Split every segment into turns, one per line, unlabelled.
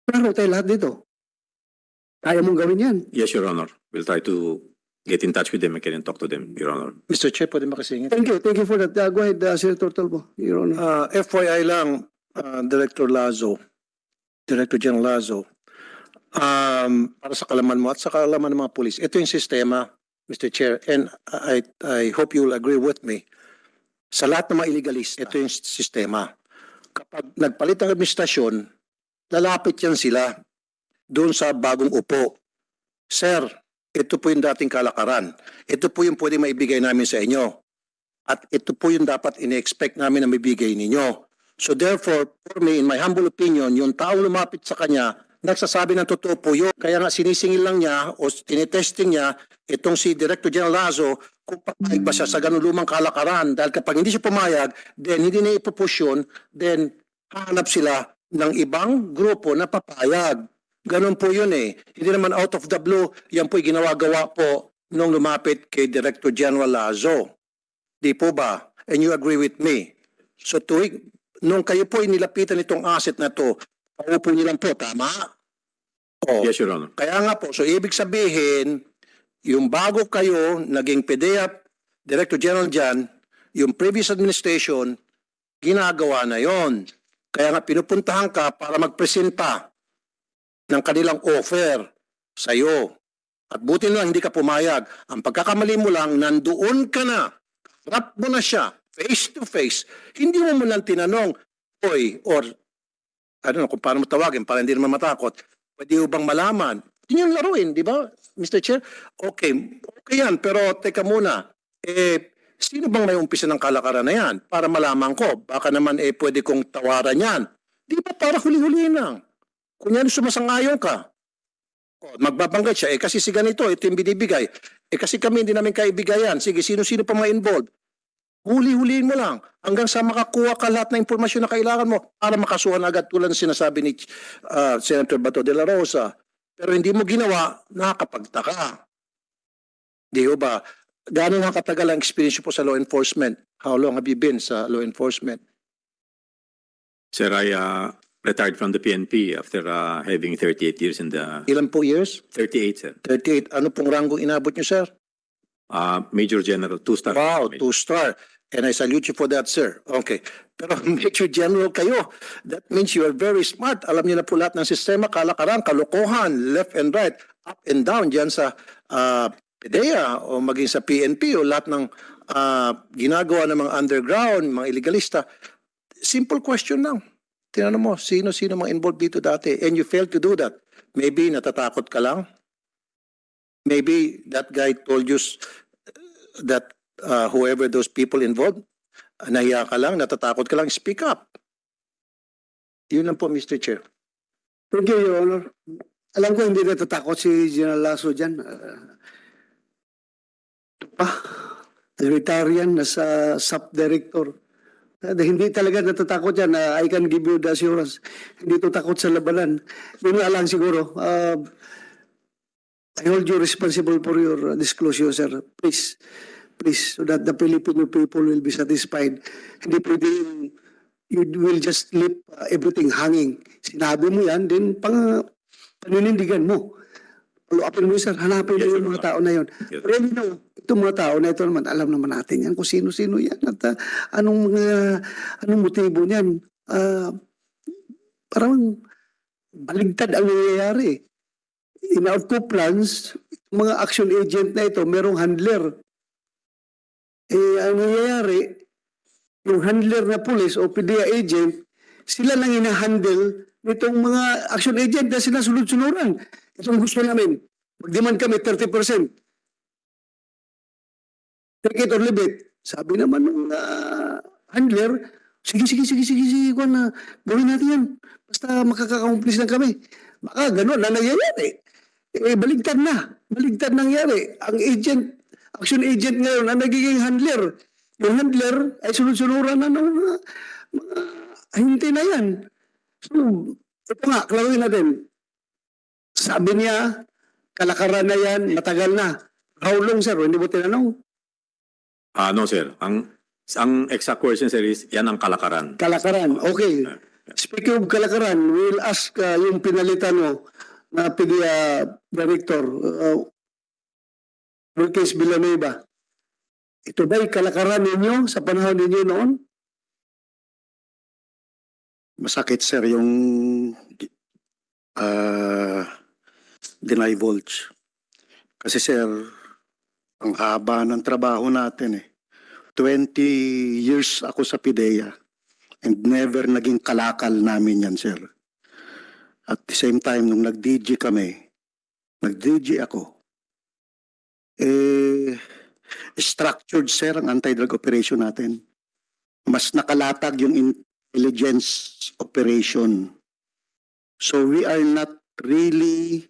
Klaro tayo lahat dito. Kaya mong gawin yan.
Yes, Your Honor. We'll try to get in touch with them and can talk to them, Your Honor.
Mr. Chair, pwede makasingit?
Thank you for that. Go ahead, Senator Talbo, Your Honor.
FYI lang, Director Lazo, Director General Lazo, para sa kalaman mo at sa kalaman ng mga pulis, ito yung sistema, Mr. Chair, and I hope you will agree with me. Sa lahat ng mga illegalista, ito yung sistema. Kapag nagpalit ang administrasyon, lalapit yan sila doon sa bagong upo. Sir, ito po yung dating kalakaran. Ito po yung pwede maibigay namin sa inyo. At ito po yung dapat in-expect namin na maibigay ninyo. So therefore, for me, in my humble opinion, yung taong lumapit sa kanya, nagsasabi ng totoo po yun. Kaya nga sinisingil lang niya o tinetesting niya itong si Director General Lazo kung papayag ba siya sa ganun lumang kalakaran. Dahil kapag hindi siya pumayag, then hindi na ipupus yun, then hahanap sila ng ibang grupo na papayag. Ganun po yun eh. Hindi naman out of the blue, yan po'y ginawa-gawa po nung lumapit kay Director General Lazo. Di po ba? And you agree with me. So nung kayo po'y nilapitan itong asset na to, paupo niyo lang po, tama? O,
Yes, Your Honor.
kaya nga po, so ibig sabihin, yung bago kayo, naging PDEA, Director General dyan, yung previous administration, ginagawa na yon. Kaya nga pinupuntahan ka para magpresenta ng kanilang offer sa iyo. At buti lang hindi ka pumayag. Ang pagkakamali mo lang, nandoon ka na. Harap mo na siya, face to face. Hindi mo lang tinanong, oy, or, I don't know kung paano mo tawagin, para hindi naman matakot. Pwede mo bang malaman? Yun yung laruin, di ba, Mr. Chair? Okay yan, pero teka muna. Sino bang may umpisa ng kalakaran na yan? Para malaman ko, baka naman pwede kong tawaran yan. Di ba para huli-huli lang? Kunyari sumasangayon ka, magbabanggit siya, kasi si ganito, ito yung binibigay. Kasi kami hindi namin kaibigayan. Sige, sino-sino pa mga involved? Huli-huliin mo lang hanggang sa makakuha ka lahat ng impormasyon na kailangan mo para makasuhan agad tulad ng sinasabi ni Senator Bato de la Rosa. Pero hindi mo ginawa, nakakapagtaka. Di ba? Gano'n nga katagal ang experience po sa law enforcement? How long have you been sa law enforcement?
Sir, I retired from the PNP after having 38 years in the...
Ilan po years?
38, sir.
38. Ano pong rango inabot niyo, sir?
Major General, 2-star.
Wow, 2-star. And I salute you for that, sir. Okay. Pero Major General kayo. That means you are very smart. Alam niyo na po lahat ng sistema, kalakaran, kalokohan, left and right, up and down dyan sa PDEA o maging sa PNP o lahat ng ginagawa ng mga underground, mga illegalista. Simple question lang. Tinanong mo, sino-sino mga involved dito dati? And you failed to do that. Maybe natatakot ka lang. Maybe that guy told you that whoever those people involved, nahiya ka lang, natatakot ka lang, speak up. Yun lang po, Mr. Chair.
Thank you, Your Honor. Alam ko hindi natatakot si General Lazo dyan. Retire yan, nasa sub-director. Hindi talaga natatakot yan. I can give you the assurance. Hindi to takot sa labanan. Yun nga lang siguro. I hold you responsible for your disclosure, sir. Please, so that the Filipino people will be satisfied. Hindi pwede you will just leave everything hanging. Sinabi mo yan, then paninindigan mo. Follow-upin mo, sir. Hanapin mo yung mga tao na yun.
Yes.
Really, no. Itong mga tao na ito naman, alam naman natin yan kung sino-sino yan at anong motibo niyan. Parang baligtad ang nangyayari. In our two plans, mga action agent na ito, merong handler. Ang nangyayari, yung handler na police o PDEA agent, sila lang hinahandle nitong mga action agent na sila sunod-sunuran. Itong gusto namin, mag-demand kami 30%. Take it or leave it. Sabi naman ng handler, sige, gawin natin yan. Basta makaka-accomplish lang kami. Baka gano'n na nangyayari. Baligtad nangyari. Ang agent, action agent ngayon, ang nagiging handler. Yung handler ay sunod-sunuran na ng mga ahinte na yan. So, ito nga, klaruin natin. Sabi niya, kalakaran na yan, matagal na. How long, sir? Hindi mo tinanong?
No, sir. Ang exact question, sir, is yan ang kalakaran.
Kalakaran, okay. Speaking of kalakaran, we'll ask yung pinalitan mo na PDEA Director, Wilkes Villanueva. Ito ba'y kalakaran ninyo sa panahon ninyo noon?
Masakit sir yung dinivulge. Kasi sir, ang haba ng trabaho natin eh. 20 years ako sa PIDEA and never naging kalakal namin yan sir. At the same time, nung nag-DG kami, nag-DG ako, structured sir ang anti-drug operation natin. Mas nakalatag yung intelligence operation. So we are not really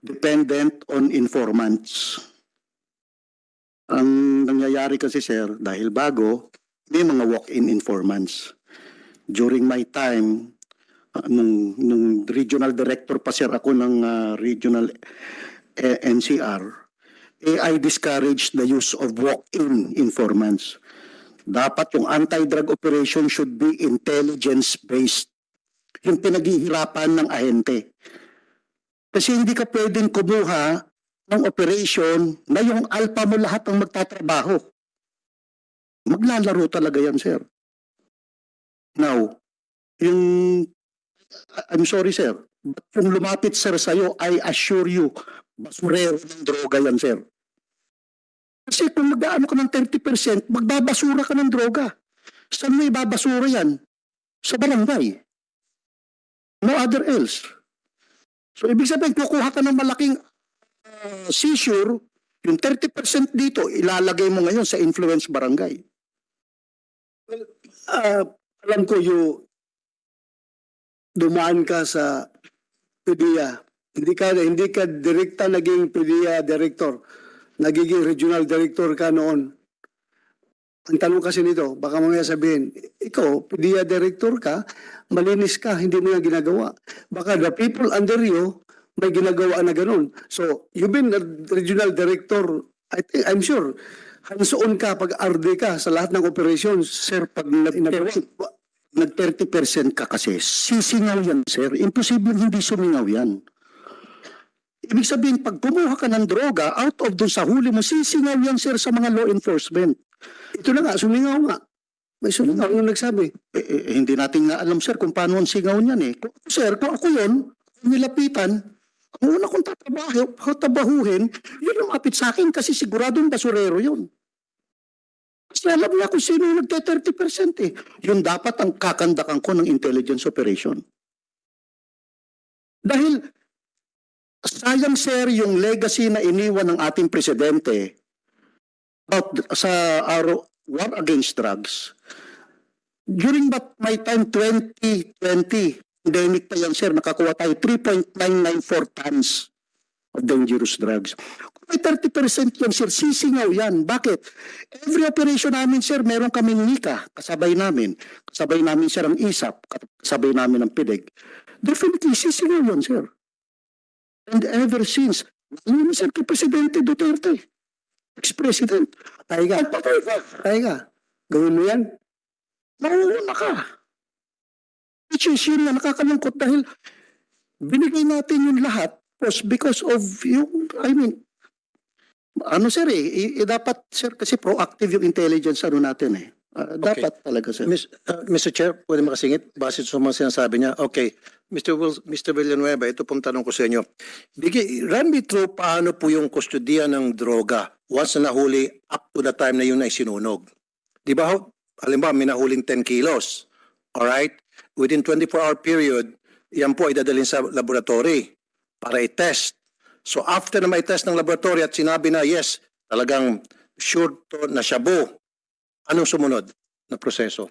dependent on informants. Ang nangyayari kasi sir, dahil bago, may mga walk-in informants. During my time, nung regional director pa sir ako ng regional NCR, I discouraged the use of walk-in informants. Dapat yung anti-drug operation should be intelligence-based. Yung pinaghihirapan ng ahente. Kasi hindi ka pwedeng kumuha ng operation na yung alpha mo lahat ang magtatrabaho. Maglalaro talaga yan, sir. Now, I'm sorry, sir. But kung lumapit, sir, sa'yo, I assure you, basurero ng droga yan, sir. Kasi kung mag-aano ka ng 30%, magbabasura ka ng droga. Saan mo ibabasura yan? Sa barangay. No other else. So, ibig sabihin, kukuha ka ng malaking seizure, yung 30% dito, ilalagay mo ngayon sa influence barangay.
Well, alam ko dumaan ka sa PDEA. Hindi ka direkta naging PDEA director. Nagiging regional director ka noon. Ang tanong kasi nito, baka mamaya sabihin, ikaw, PDEA director ka, malinis ka, hindi mo yan ginagawa. Baka the people under you, may ginagawa na ganun. So, you've been a regional director, I'm sure, hands-on ka pag RD ka sa lahat ng operations.
Sir, pag nag-30% ka kasi, sisingaw yan, sir. Imposible hindi sumingaw yan. Ibig sabihin, pag kumuha ka ng droga, out of dun sa huli mo, sisingaw yan, sir, sa mga law enforcement.
Ito na nga, sumingaw nga. May sumingaw yung nagsabi.
Hindi natin nga alam, sir, kung paano ang singaw niyan eh. Sir, kung ako yun, nilapitan, ang una kong tatrabahuhin, yun lumapit sa akin kasi siguradong basurero yun. Kasi alam niya kung sino yung nagte-30% eh. Yun dapat ang kakandakan ko ng intelligence operation. Dahil sayang sir yung legacy na iniwan ng ating presidente about sa war against drugs. During my time 2020, pandemic pa yan, sir, nakakuha tayo 3.994 tons of dangerous drugs. Kung may 30% yan, sir, sisingaw yan. Bakit? Every operation namin, sir, meron kaming NICA, kasabay namin. Kasabay namin, sir, ang ISAP, kasabay namin ang PIDEG. Definitely, sisingaw yan, sir. And ever since, ano sir, kay Presidente Duterte, ex-president,
Tayo ka. Gawin mo yan.
nauuna ka. Which is yun na nakakalungkot dahil binigay natin yung lahat because of yung, sir dapat sir kasi proactive yung intelligence natin eh. Dapat talaga sir.
Mr. Chair, pwede makasingit base sa mga sinasabi niya. Okay, Mr. Villanueva, ito pong tanong ko sa inyo. Run me through paano po yung kustodiya ng droga once na nahuli up to the time na yun ay sinunog. Di ba, halimbawa, may nahuling 10 kilos. Alright? Within 24-hour period, yan po ay dadalhin sa laboratory para i-test. So after na may test ng laboratory at sinabi na yes, talagang sure to na shabu, anong sumunod na proseso?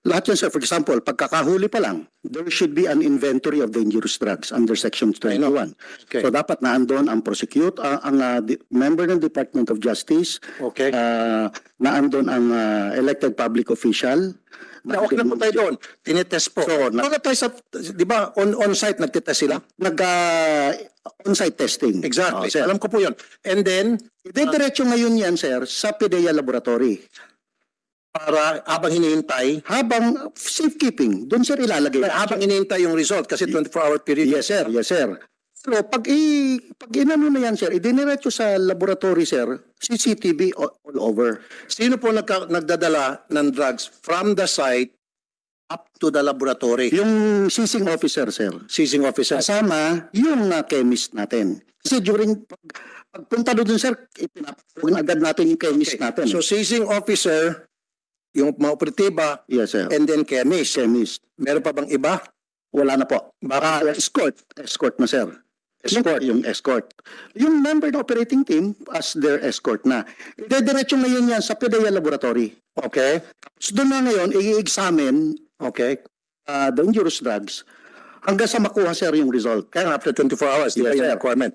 Lahat yan sir, for example, pagkakahuli pa lang, there should be an inventory of dangerous drugs under Section 21.
Okay.
So dapat naandun ang member ng Department of Justice,
Okay.
naandun ang elected public official.
Okay na po tayo doon. Tinetest po.
So,
di ba on-site nagtitest sila?
On-site testing.
Exactly.
Sir.
Alam ko po yun. And then,
Diretso ngayon yan, sir, sa PIDEA Laboratory.
para habang hinihintay,
Habang safekeeping, doon sir ilalagay.
habang hinihintay yung result kasi 24-hour period.
Yes, sir. Yes, sir. Pero pag inano na yan, sir, idiniretso sa laboratory, sir, CCTV all over.
Sino po nagdadala ng drugs from the site up to the laboratory?
Yung seizing officer, sir.
Seizing officer.
Kasama yung chemist natin. Kasi during pagpunta doon, sir, ipinapagod agad natin yung chemist natin.
So seizing officer, yung mga operatiba,
yes, sir.
and then chemist.
Chemist.
Meron pa bang iba?
Wala na po. Baka escort. Escort na, sir.
Escort.
Yung escort. Yung member ng operating team as their escort na. Idediretso ngayon yan sa PDEA laboratory.
Okay.
So doon na ngayon, i-examine
Okay.
dangerous drugs hanggang sa makuha, sir, yung result.
Kaya after 24 hours, di ba
Yes,
yung
sir.
requirement?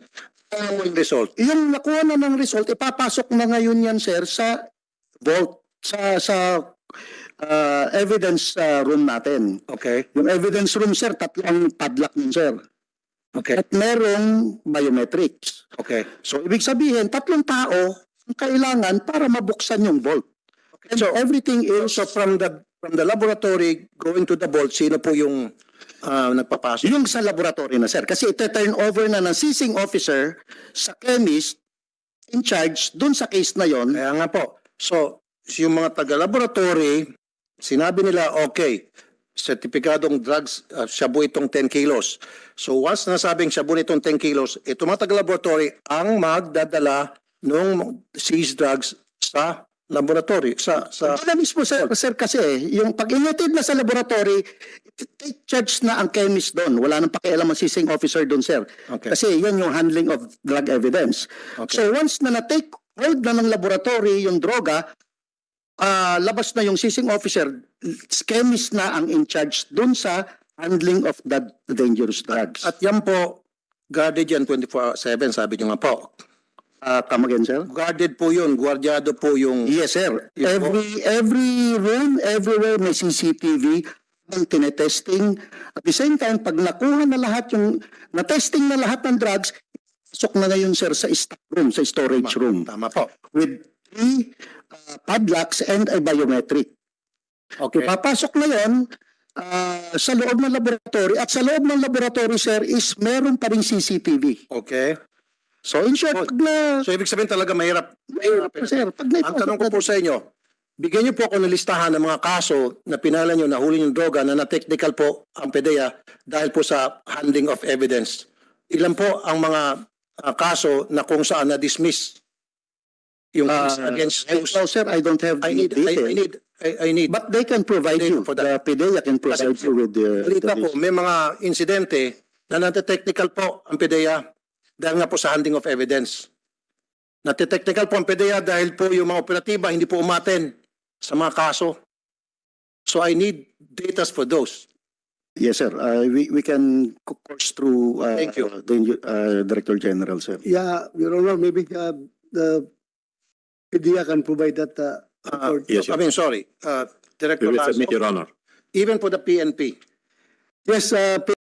Ano yung result?
Yung nakuha na ng result, ipapasok na ngayon yan, sir, sa vault, sa evidence room natin.
Okay.
Yung evidence room, sir, tatlong padlock nun, sir.
Okay.
At merong biometrics.
Okay.
So, ibig sabihin, tatlong tao ang kailangan para mabuksan yung vault. And
So,
everything is...
So from the laboratory going to the vault, sino po yung nagpapasok?
Yung sa laboratory na, sir. Kasi ite-turn over na ng seizing officer sa chemist in charge dun sa case na yon.
Kaya nga po. So, yung mga taga-laboratory, sinabi nila, okay, sertipikadong drugs, shabu itong 10 kilos. So, once nasabing shabu itong 10 kilos, ito mga taga-laboratory ang magdadala ng seized drugs sa laboratory.
Wala mismo, sir, kasi yung pag-inatid na sa laboratory, take charge na ang chemist doon. Wala nang pakialam ang seizing officer doon, sir.
Okay.
Kasi yan yung handling of drug evidence.
Okay.
So once na na-take hold na ng laboratory yung droga, labas na yung seizing officer, chemist na ang in charge doon sa handling of the dangerous drugs.
At yan po, guarded yan 24/7, sabi nyo nga po.
Come again, sir?
Guarded po yun, guardiado po yung...
Yes, sir.
Yes, po.
Every room, everywhere may CCTV ang tinetesting. At the same time, pag nakuha na lahat yung, na-testing na lahat ng drugs, pasok na ngayon, sir, sa stock room, sa storage room.
Tama po.
With 3 padlocks and a biometric.
Okay.
Papasok na yan sa loob ng laboratory. At sa loob ng laboratory, sir, is meron pa rin CCTV.
Okay.
So, in short, pag na...
So, ibig sabihin talaga mahirap.
sir, pag
Ang tanong ko po sa inyo, bigyan niyo po ako ng listahan ng mga kaso na pinala niyo na huli yung droga na na-technical po ang PDEA dahil po sa handling of evidence. Ilan po ang mga kaso na kung saan na-dismiss yung case against those?
No, sir, I don't have
I need.
But they can provide
Data
you.
for that.
The PDEA can provide you with the...
Balita po, may mga insidente na nate-technical po ang PDEA dahil nga po sa handling of evidence. Nate-technical po ang PDEA dahil po yung mga operatiba hindi po umaten sa mga kaso. So I need data for those.
Yes, sir. We can course through
Thank you.
the Director General, sir.
Yeah, Your Honor, maybe the PDEA can provide that report.
Yes,
I mean, sorry.
we
Director
will
Lasso,
submit, Your Honor.
even for the PNP,
Yes,